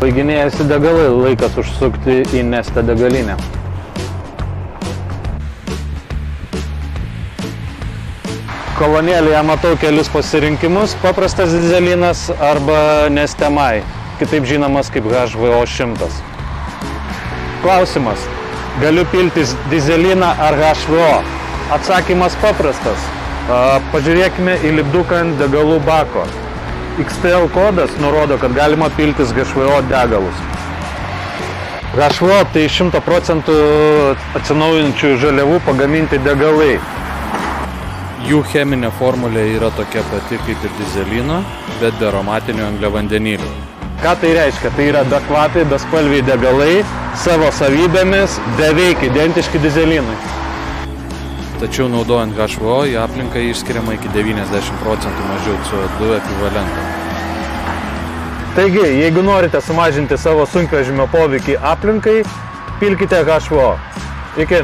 Baiginėjasi degalai, laikas užsukti į Neste degalinę. Kolonėlėje matau kelius pasirinkimus, paprastas dyzelinas arba Neste Mai, kitaip žinomas kaip HVO 100. Klausimas, galiu piltis dyzeliną ar HVO? Atsakymas paprastas. Pažiūrėkime į lipduką ant degalų bako. XTL kodas nurodo, kad galima piltis HVO degalus. HVO tai 100% atsinaujinančių žaliavų pagaminti degalai. Jų cheminė formulė yra tokia pati kaip ir dyzelino, bet be aromatinių angliavandenilių. Ką tai reiškia? Tai yra bekvapiai, bespalviai degalai, savo savybėmis, beveik identiški dyzelinui. Tačiau naudojant HVO į aplinką išskiriama iki 90% mažiau CO2 ekvivalento. Taigi, jeigu norite sumažinti savo sunkvežimio poveikį aplinkai, pilkite HVO. Iki.